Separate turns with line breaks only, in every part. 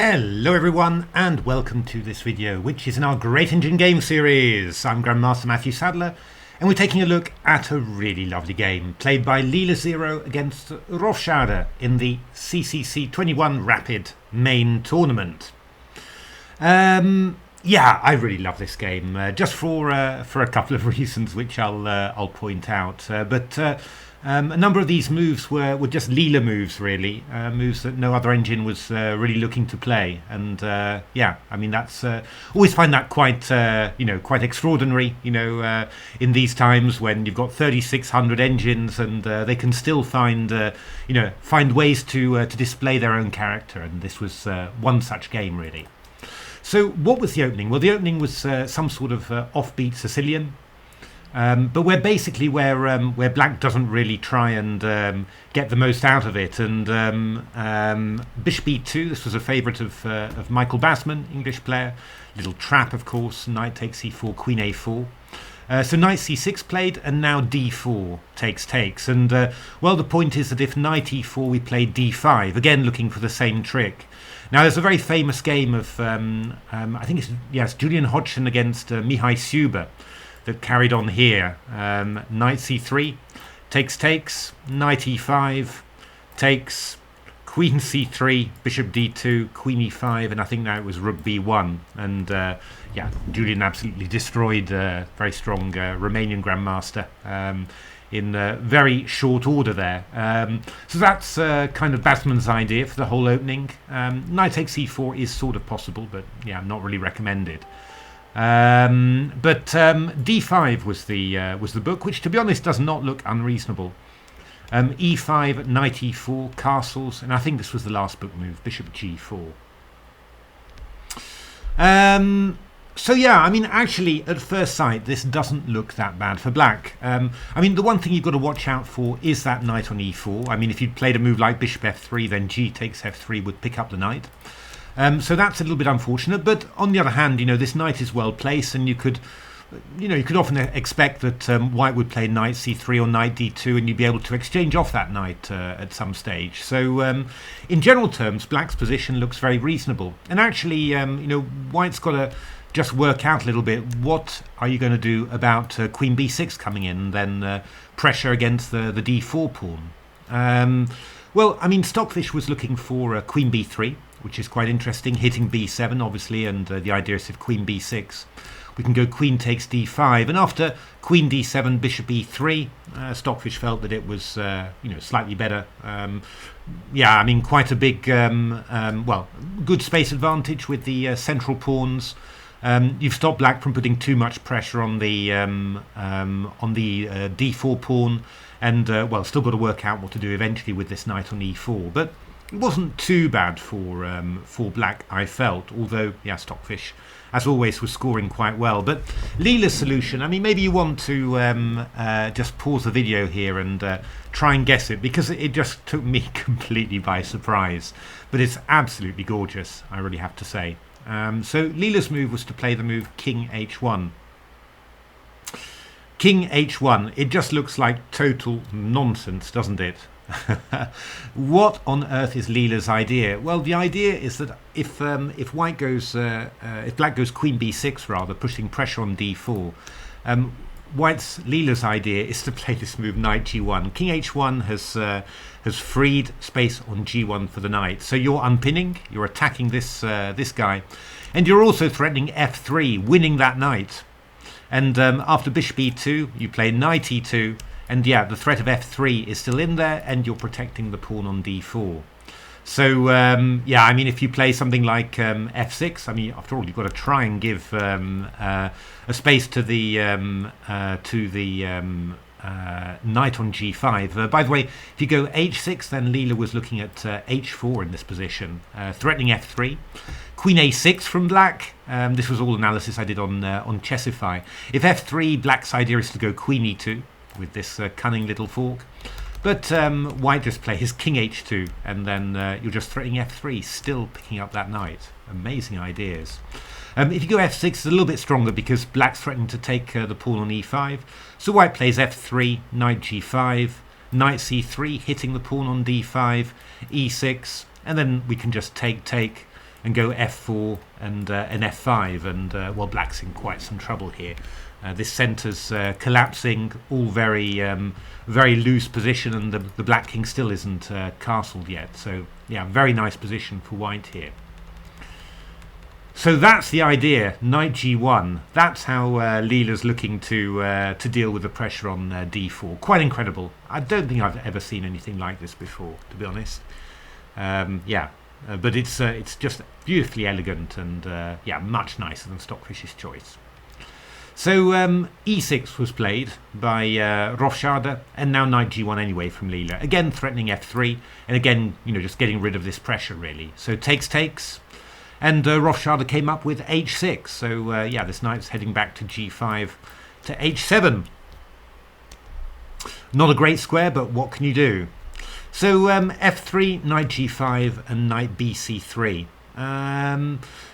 Hello everyone and welcome to this video, which is in our Great Engine game series. I'm Grandmaster Matthew Sadler and we're taking a look at a really lovely game played by Leela-0 against Leela-rofChade in the CCCC21 Rapid main tournament. Yeah, I really love this game, just for a couple of reasons which I'll point out. A number of these moves were just Leela moves, really, moves that no other engine was really looking to play. And yeah, I mean that's always find that quite quite extraordinary. In these times when you've got 3,600 engines and they can still find find ways to display their own character. And this was one such game, really. So what was the opening? Well, the opening was some sort of offbeat Sicilian. But where black doesn't really try and get the most out of it, and bishop e2. This was a favourite of Michael Basman, English player. Little trap, of course. Knight takes e4, queen a4. So knight c6 played, and now d4 takes. And well, the point is that if knight e4, we play d5 again, looking for the same trick. Now, there's a very famous game of I think it's Julian Hodgson against Mihai Suber that carried on here. Knight c3 takes, knight e5 takes, queen c3, bishop d2, queen e5, and I think now it was rook b1. And yeah, Julian absolutely destroyed very strong Romanian grandmaster in very short order there. So that's kind of Basman's idea for the whole opening. Knight takes e4 is sort of possible, but yeah, not really recommended. D5 was the book, which to be honest does not look unreasonable. E5, knight e4, castles, and I think this was the last book move, bishop g4. So yeah, I mean, actually, at first sight, this doesn't look that bad for black. I mean, the one thing you've got to watch out for is that knight on e4. I mean, if you'd played a move like bishop f3, then g takes f3 would pick up the knight. So that's a little bit unfortunate, but on the other hand, this knight is well placed, and you could often expect that white would play knight c3 or knight d2, and you'd be able to exchange off that knight at some stage. So in general terms, black's position looks very reasonable, and actually, white's got to just work out a little bit. What are you going to do about queen b6 coming in, and then pressure against the d4 pawn? Well, I mean, Stockfish was looking for queen b3, which is quite interesting, hitting b7 obviously, and the idea is if queen b6 we can go queen takes d5, and after queen d7 bishop e3, Stockfish felt that it was slightly better. Yeah, I mean, quite a big well, good space advantage with the central pawns. You've stopped black from putting too much pressure on the d4 pawn, and well, still got to work out what to do eventually with this knight on e4, but it wasn't too bad for black, I felt, although, yeah, Stockfish, as always, was scoring quite well. But Leela's solution, I mean, maybe you want to just pause the video here and try and guess it, because it just took me completely by surprise. But it's absolutely gorgeous, I really have to say. So Leela's move was to play the move king h1. King h1, it just looks like total nonsense, doesn't it? What on earth is Leela's idea? Well, the idea is that if white goes, if black goes queen b6 rather, pushing pressure on d4, Leela's idea is to play this move knight g1. King h1 has freed space on g1 for the knight, so you're unpinning, you're attacking this guy, and you're also threatening f3, winning that knight. And after bishop e2, you play knight e2. And yeah, the threat of f3 is still in there, and you're protecting the pawn on d4. So yeah, I mean, if you play something like f6, I mean, after all, you've got to try and give a space to the knight on g5. By the way, if you go h6, then Leela was looking at h4 in this position, threatening f3. Queen a6 from black. This was all analysis I did on Chessify. If f3, black's idea is to go queen e2 with this cunning little fork, but white just plays king h2, and then you're just threatening f3, still picking up that knight. Amazing ideas. If you go f6, it's a little bit stronger because black's threatening to take the pawn on e5, so white plays f3, knight g5, knight c3, hitting the pawn on d5, e6, and then we can just take, and go f4 and f5, and well, black's in quite some trouble here. This centre's collapsing, all very loose position, and the black king still isn't castled yet. So yeah, very nice position for white here. So that's the idea, knight g1. That's how Leela's looking to deal with the pressure on d4. Quite incredible. I don't think I've ever seen anything like this before, to be honest. But it's just beautifully elegant, and yeah, much nicer than Stockfish's choice. So e6 was played by Rofschade, and now knight g1 anyway from Leela. Again threatening f3, and again, you know, just getting rid of this pressure really. So takes. And Rofschade came up with h6, so yeah, this knight's heading back to g5 to h7. Not a great square, but what can you do? So f3, knight g5, and knight bc3.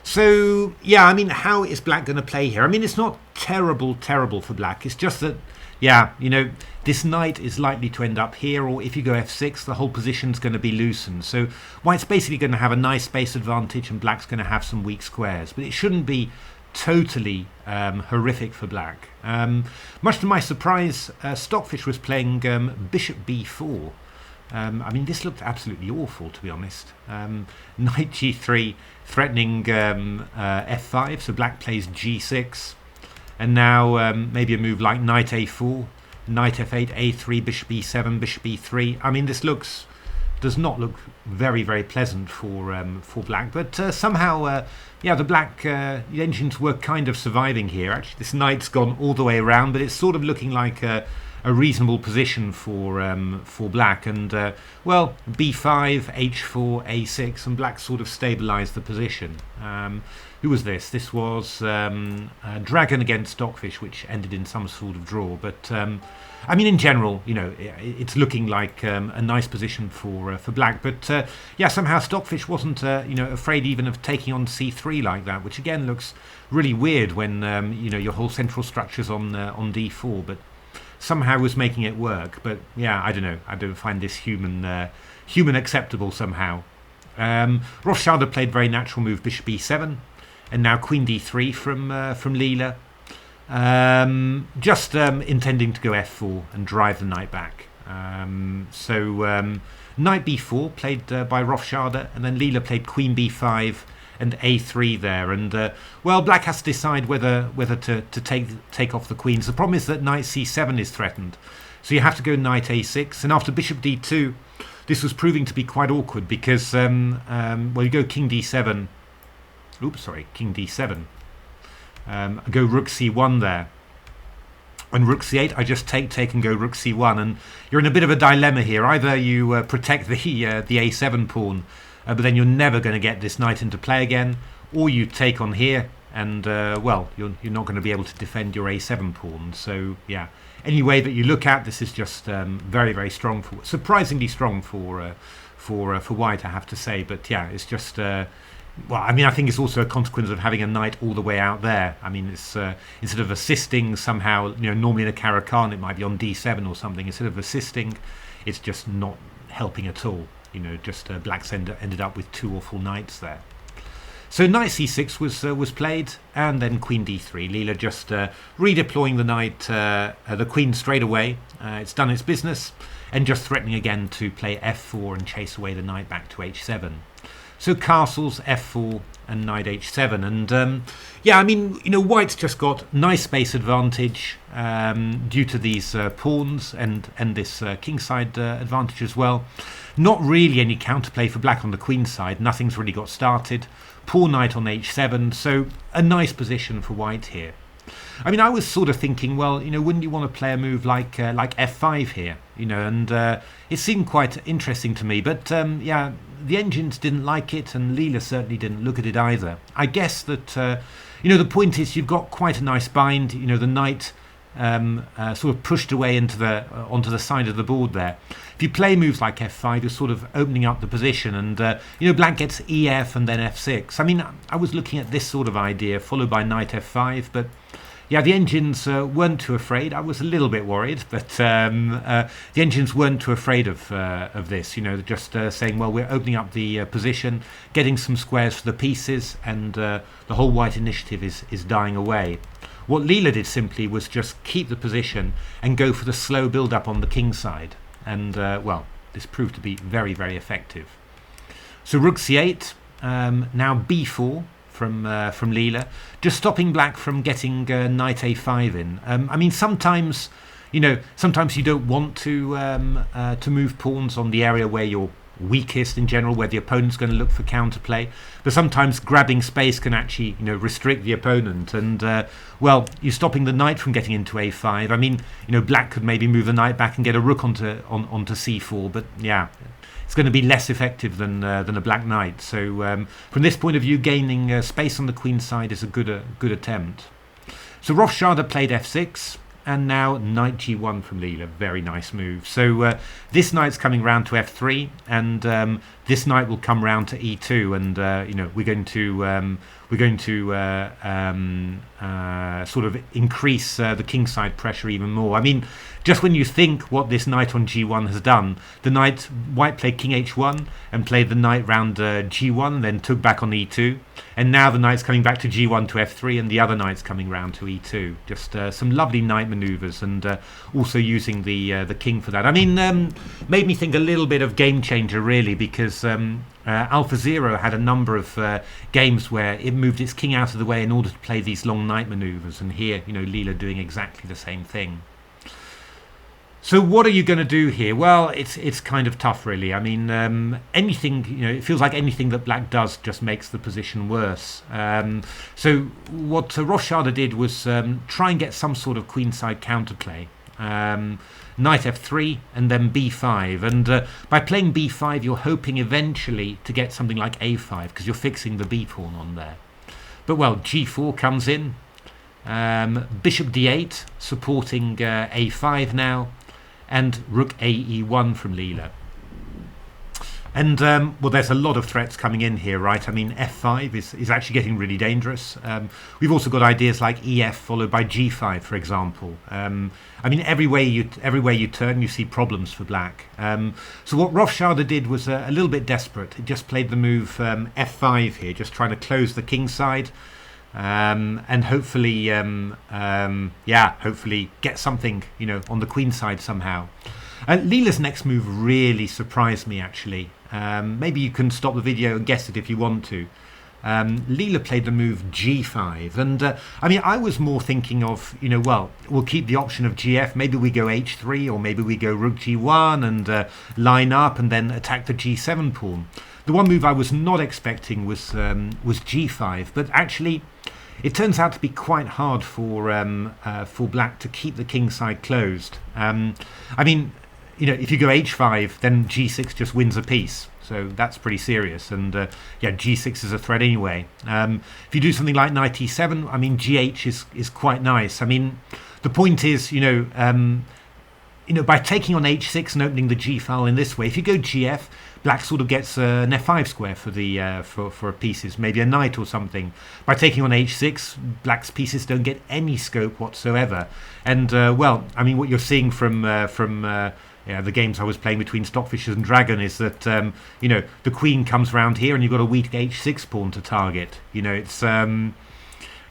So yeah, I mean, how is black going to play here? I mean, it's not terrible for black. It's just that, yeah, you know, this knight is likely to end up here, or if you go f6, the whole position's going to be loosened. So white's basically going to have a nice space advantage, and black's going to have some weak squares. But it shouldn't be totally horrific for black. Much to my surprise, Stockfish was playing bishop b4. I mean, this looked absolutely awful, to be honest. Knight g3 threatening f5, so black plays g6. And now maybe a move like knight a4, knight f8, a3, bishop e7, bishop e3. I mean, this does not look very pleasant for black. But somehow, yeah, the engines were kind of surviving here. Actually, this knight's gone all the way around, but it's sort of looking like a reasonable position for black. And well, b5, h4, a6, and black sort of stabilized the position. Who was this? This was Dragon against Stockfish, which ended in some sort of draw. But I mean, in general, you know, it's looking like a nice position for black. But yeah, somehow Stockfish wasn't you know, afraid even of taking on c3 like that, which again looks really weird when you know, your whole central structure's on d4. But somehow was making it work. But yeah, I don't know. I don't find this human acceptable somehow. Rofschade played very natural move bishop e7, and now queen d3 from Leela. Just intending to go f4 and drive the knight back. So knight b4 played by Rofschade, and then Leela played queen b5 and a3 there. And well, black has to decide whether to take off the queens. The problem is that knight c7 is threatened, so you have to go knight a6. And after bishop d2, this was proving to be quite awkward because well, you go king d7. Oops, sorry, king d7. Go rook c1 there, and rook c8. I just take and go rook c1, and you're in a bit of a dilemma here. Either you protect the a7 pawn, but then you're never going to get this knight into play again, or you take on here, and well, you're not going to be able to defend your a7 pawn. So yeah, any way that you look at this is just very strong, surprisingly strong for white, I have to say. But yeah, it's just well, I mean, I think it's also a consequence of having a knight all the way out there. I mean, it's instead of assisting somehow, you know, normally in a Caro-Kann it might be on d7 or something. Instead of assisting, it's just not helping at all. You know, just black's ended up with two awful knights there. So knight c6 was played, and then queen d3. Leela just redeploying the knight, the queen straight away. It's done its business, and just threatening again to play f4 and chase away the knight back to h7. So castles, f4 and knight h7. And yeah, I mean, you know, white's just got nice space advantage due to these pawns and this kingside advantage as well. Not really any counterplay for black on the queen side. Nothing's really got started. Poor knight on h7. So a nice position for white here. I mean, I was sort of thinking, well, you know, wouldn't you want to play a move like f5 here? You know, and it seemed quite interesting to me. But yeah, the engines didn't like it, and Leela certainly didn't look at it either. I guess that you know, the point is you've got quite a nice bind. You know, the knight sort of pushed away into onto the side of the board there. If you play moves like f5, you're sort of opening up the position, and you know, black gets ef and then f6. I mean, I was looking at this sort of idea followed by knight f5, but yeah, the engines weren't too afraid. I was a little bit worried, but the engines weren't too afraid of this. You know, just saying, well, we're opening up the position, getting some squares for the pieces, and the whole white initiative is dying away. What Leela did simply was just keep the position and go for the slow build-up on the king side. And, well, this proved to be very, very effective. So rook c8, now b4 from Leela, just stopping black from getting knight a5 in. I mean, sometimes you don't want to move pawns on the area where you're weakest in general, where the opponent's going to look for counterplay, but sometimes grabbing space can actually restrict the opponent, and well, you're stopping the knight from getting into a5. I mean, black could maybe move the knight back and get a rook onto c4, but yeah, it's going to be less effective than a black knight. So from this point of view, gaining space on the queen side is a good attempt. So ro,Chade played f6, and now knight g1 from Leela. Very nice move. So this knight's coming round to f3, and this knight will come round to e2, and we're going to sort of increase the kingside pressure even more. I mean, just when you think what this knight on g1 has done, white played king h1 and played the knight round g1, then took back on e2, and now the knight's coming back to g1 to f3, and the other knight's coming round to e2. Just some lovely knight maneuvers, and also using the king for that. I mean, made me think a little bit of Game Changer, really, because AlphaZero had a number of games where it moved its king out of the way in order to play these long knight maneuvers, and here, Leela doing exactly the same thing. So what are you going to do here? Well, it's kind of tough, really. I mean, anything, it feels like anything that black does just makes the position worse. So what ro,Chade did was try and get some sort of queenside counterplay. Knight f3 and then b5, and by playing b5 you're hoping eventually to get something like a5, because you're fixing the b pawn on there. But well, g4 comes in, bishop d8 supporting a5 now, and rook ae1 from Leela. And well, there's a lot of threats coming in here, right? I mean, f5 is actually getting really dangerous. We've also got ideas like ef followed by g5, for example. I mean, every way you turn, you see problems for black. So what ro,Chade did was a little bit desperate. It just played the move f5 here, just trying to close the king side, and hopefully, hopefully get something, on the queen side somehow. Leela's next move really surprised me, actually. Maybe you can stop the video and guess it if you want to. Leela played the move g5, and I mean, I was more thinking of, well, we'll keep the option of gf, maybe we go h3, or maybe we go rook g1 and line up and then attack the g7 pawn. The one move I was not expecting was g5, but actually it turns out to be quite hard for black to keep the king side closed. I mean, if you go h5, then g6 just wins a piece. So that's pretty serious. And yeah, g6 is a threat anyway. If you do something like knight e7, I mean, gh is quite nice. I mean, the point is, by taking on h6 and opening the g file in this way, if you go gf, black sort of gets an f5 square for the for pieces, maybe a knight or something. By taking on h6, black's pieces don't get any scope whatsoever. And well, I mean, what you're seeing from the games I was playing between Stockfishers and Dragon is that the queen comes round here and you've got a weak h6 pawn to target. It's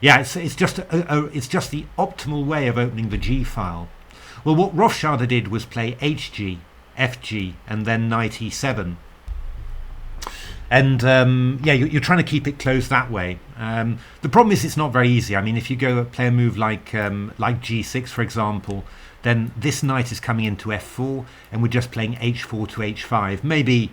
it's just the optimal way of opening the g file. Well, what ro,Chade did was play hg, fg, and then knight e7. And you're trying to keep it closed that way. The problem is it's not very easy. I mean, if you go play a move like g6, for example, then this knight is coming into f4, and we're just playing h4 to h5. Maybe,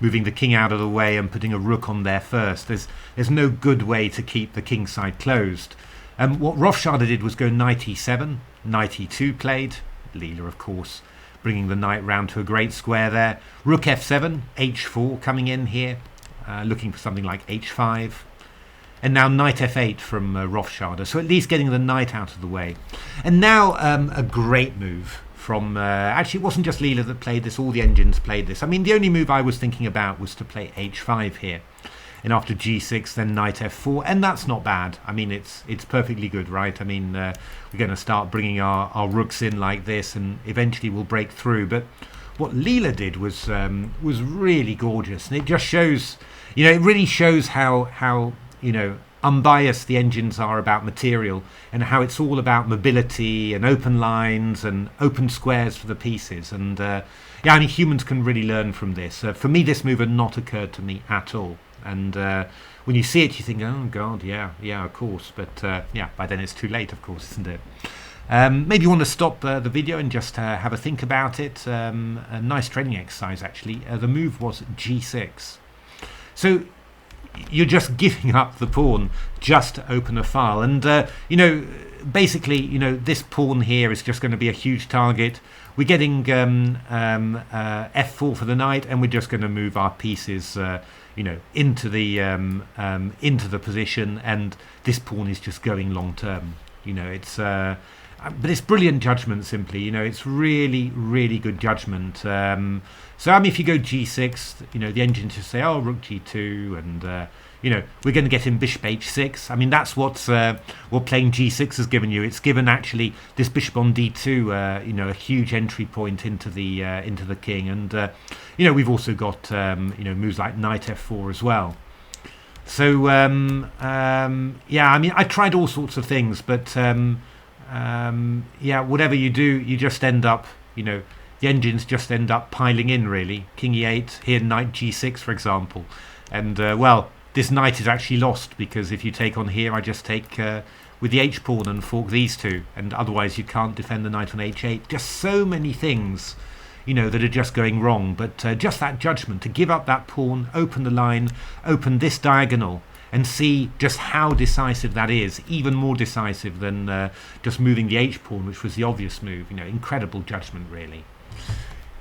moving the king out of the way and putting a rook on there first. There's no good way to keep the king side closed. What ro,Chade did was go knight e7, knight e2 played, Leela, of course, bringing the knight round to a great square there. Rook f7, h4 coming in here, looking for something like h5. And now knight f8 from ro,Chade, so at least getting the knight out of the way. And now a great move from, actually it wasn't just Leela that played this, all the engines played this. I mean, the only move I was thinking about was to play h5 here. and after g6 then knight f4, and that's not bad. I mean, it's perfectly good, right? I mean, we're going to start bringing our rooks in like this, and eventually we'll break through. But what Leela did was really gorgeous, and it just shows, it really shows how unbiased the engines are about material, and how it's all about mobility and open lines and open squares for the pieces. And yeah, I mean, humans can really learn from this. For me, this move had not occurred to me at all. And when you see it, you think, oh God, yeah, of course. But yeah, by then it's too late, of course, isn't it? Maybe you want to stop the video and just have a think about it. A nice training exercise, actually. The move was g6. So you're just giving up the pawn just to open a file. And, basically, this pawn here is just going to be a huge target. We're getting f4 for the knight, and we're just going to move our pieces, into the position, and this pawn is just going long term. It's but it's brilliant judgment. Simply, it's really, really good judgment. So I mean, if you go g6, the engine just say, oh, rook g2, and we're going to get in bishop h6. I mean, that's what playing g6 has given you. It's given actually this bishop on d2, a huge entry point into the king, and we've also got moves like knight f4 as well. So yeah, I mean, I tried all sorts of things, but yeah, whatever you do, you just end up, the engines just end up piling in, really. King e8, here knight g6, for example. And, well, this knight is actually lost, because if you take on here, I just take with the h-pawn and fork these two. And otherwise you can't defend the knight on h8. Just so many things, that are just going wrong. But just that judgment, to give up that pawn, open the line, open this diagonal, and see just how decisive that is, even more decisive than just moving the h-pawn, which was the obvious move. Incredible judgment, really.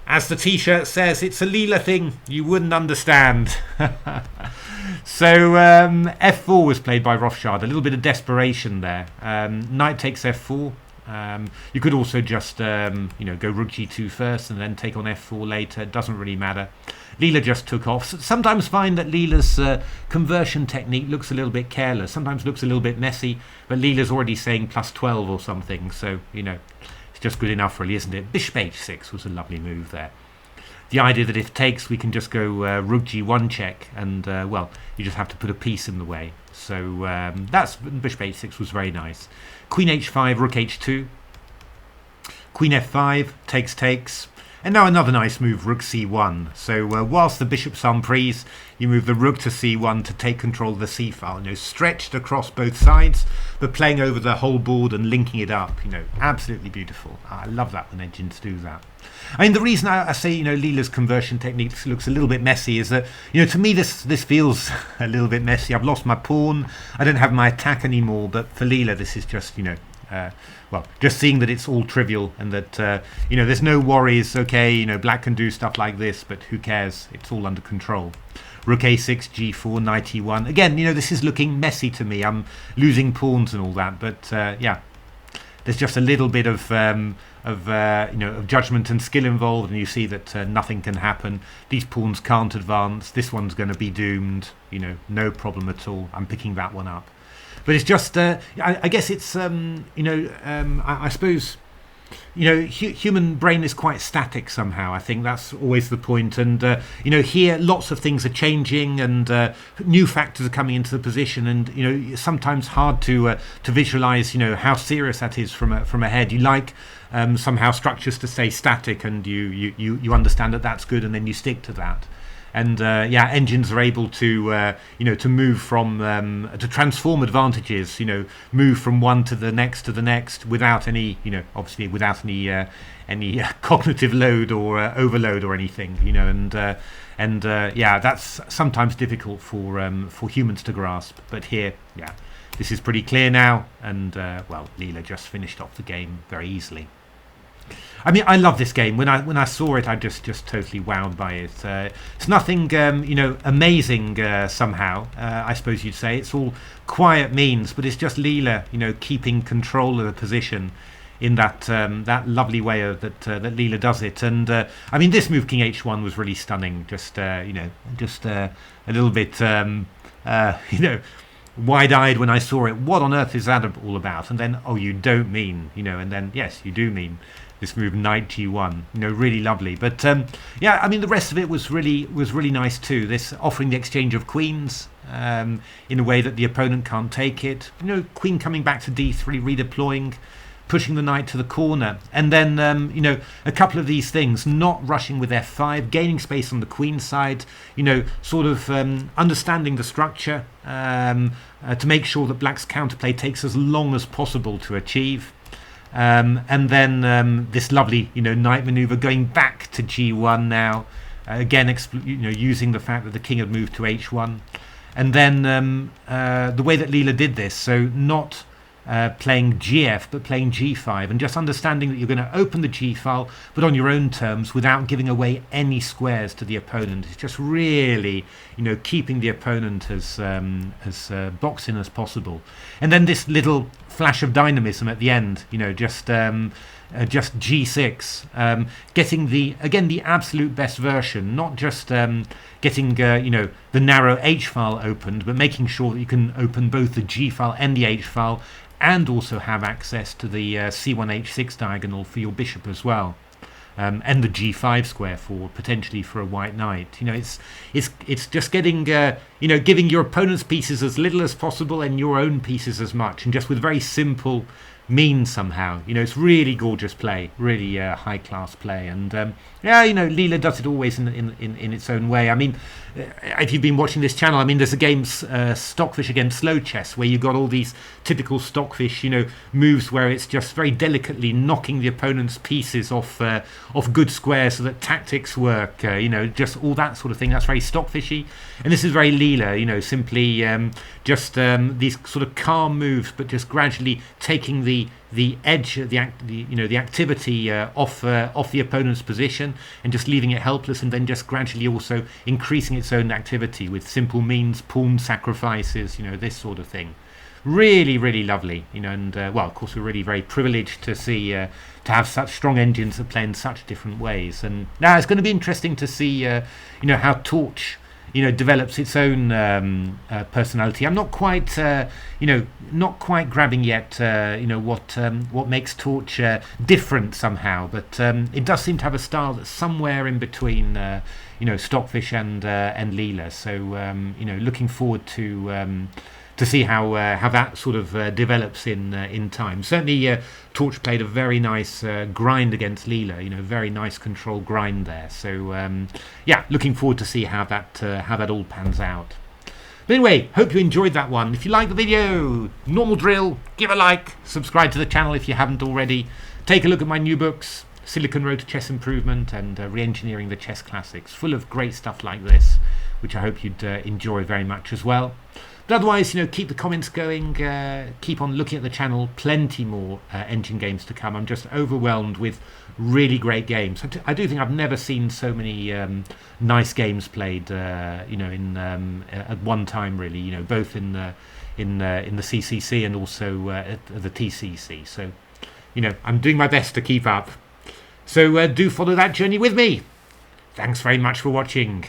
As the t-shirt says, it's a Leela thing you wouldn't understand. So f4 was played by Rofchade. A little bit of desperation there. Knight takes f4. You could also just go rook g2 first and then take on f4 later. It doesn't really matter. Leela just took off. Sometimes find that Leela's conversion technique looks a little bit careless. Sometimes looks a little bit messy. But Leela's already saying plus 12 or something. So, it's just good enough, really, isn't it? Bishop h6 was a lovely move there. The idea that if takes, we can just go rook g1 check, and well, you just have to put a piece in the way. So that's bishop h6 was very nice. Queen h5, rook h2, queen f5, takes, and now another nice move, rook c1. So whilst the bishop's unprise, you move the rook to c1 to take control of the c file. Stretched across both sides, but playing over the whole board and linking it up. Absolutely beautiful. I love that when engines do that. I mean, the reason I say, Leela's conversion technique looks a little bit messy is that, to me this feels a little bit messy. I've lost my pawn. I don't have my attack anymore. But for Leela, this is just, well, just seeing that it's all trivial, and that, there's no worries. Okay, black can do stuff like this, but who cares? It's all under control. Rook a6, g4, knight e1. Again, this is looking messy to me. I'm losing pawns and all that, but yeah, there's just a little bit of judgment and skill involved, and you see that nothing can happen. These pawns can't advance. This one's going to be doomed. No problem at all. I'm picking that one up. But it's just, I guess it's, I suppose, human brain is quite static somehow. I think that's always the point. And, here lots of things are changing, and new factors are coming into the position. And, it's sometimes hard to visualize, how serious that is from a head. You like somehow structures to stay static, and you understand that that's good, and then you stick to that. And yeah, engines are able to to move from to transform advantages, move from one to the next without any, obviously without any cognitive load or overload or anything, and yeah, that's sometimes difficult for humans to grasp. But here, yeah, this is pretty clear now, and well, Leela just finished off the game very easily. I mean, I love this game. When I saw it, I just totally wowed by it. It's nothing, amazing somehow. I suppose you'd say it's all quiet means, but it's just Leela, keeping control of the position in that that lovely way that Leela does it. And I mean, this move King H1 was really stunning. Just a little bit. you know, wide-eyed when I saw it. What on earth is that all about? And then, oh, you don't mean, you know, and then, yes, you do mean this move knight g1, you know, really lovely. But yeah, I mean, the rest of it was really nice too. This offering the exchange of queens in a way that the opponent can't take it. You know, queen coming back to d3, redeploying, pushing the knight to the corner, and then you know, a couple of these things, not rushing with f5, gaining space on the queen side, you know, sort of understanding the structure to make sure that black's counterplay takes as long as possible to achieve. And then this lovely, you know, knight maneuver going back to g1 now, again, you know, using the fact that the king had moved to h1, and then the way that Leela did this, so not playing gf but playing g5, and just understanding that you're going to open the g file but on your own terms without giving away any squares to the opponent. It's just really, you know, keeping the opponent as boxed in as possible. And then this little flash of dynamism at the end, you know, just g6, getting the absolute best version, not just getting you know, the narrow h file opened, but making sure that you can open both the g file and the h file, and also have access to the c1 h6 diagonal for your bishop as well, and the g5 square for potentially for a white knight. You know, it's just getting you know, giving your opponent's pieces as little as possible and your own pieces as much, and just with very simple means somehow. You know, it's really gorgeous play, really high class play. And yeah, you know, Leela does it always in its own way. I mean, if you've been watching this channel, I mean, there's a game Stockfish against Slow Chess, where you've got all these typical Stockfish, you know, moves where it's just very delicately knocking the opponent's pieces off good squares so that tactics work, you know, just all that sort of thing. That's very Stockfishy. And this is very Leela, you know, simply just these sort of calm moves, but just gradually taking the edge, the activity off the opponent's position, and just leaving it helpless, and then just gradually also increasing its own activity with simple means, pawn sacrifices, you know, this sort of thing. Really lovely, you know. And well, of course, we're really very privileged to see to have such strong engines that play in such different ways. And now it's going to be interesting to see you know, how Torch, you know, develops its own personality. I'm not quite, you know, not quite grabbing yet, you know, what makes Torch different somehow. But it does seem to have a style that's somewhere in between, you know, Stockfish and Leela. So you know, looking forward to see how that sort of develops in time. Certainly, Torch played a very nice grind against Leela. You know, very nice control grind there. So yeah, looking forward to see how that all pans out. But anyway, hope you enjoyed that one. If you like the video, normal drill, give a like, subscribe to the channel if you haven't already. Take a look at my new books, Silicon Road to Chess Improvement and Reengineering the Chess Classics, full of great stuff like this, which I hope you'd enjoy very much as well. But otherwise, you know, keep the comments going, keep on looking at the channel, plenty more engine games to come. I'm just overwhelmed with really great games. I do think I've never seen so many nice games played, you know, at one time, really, you know, both in the CCC and also at the TCC. So, you know, I'm doing my best to keep up. So do follow that journey with me. Thanks very much for watching.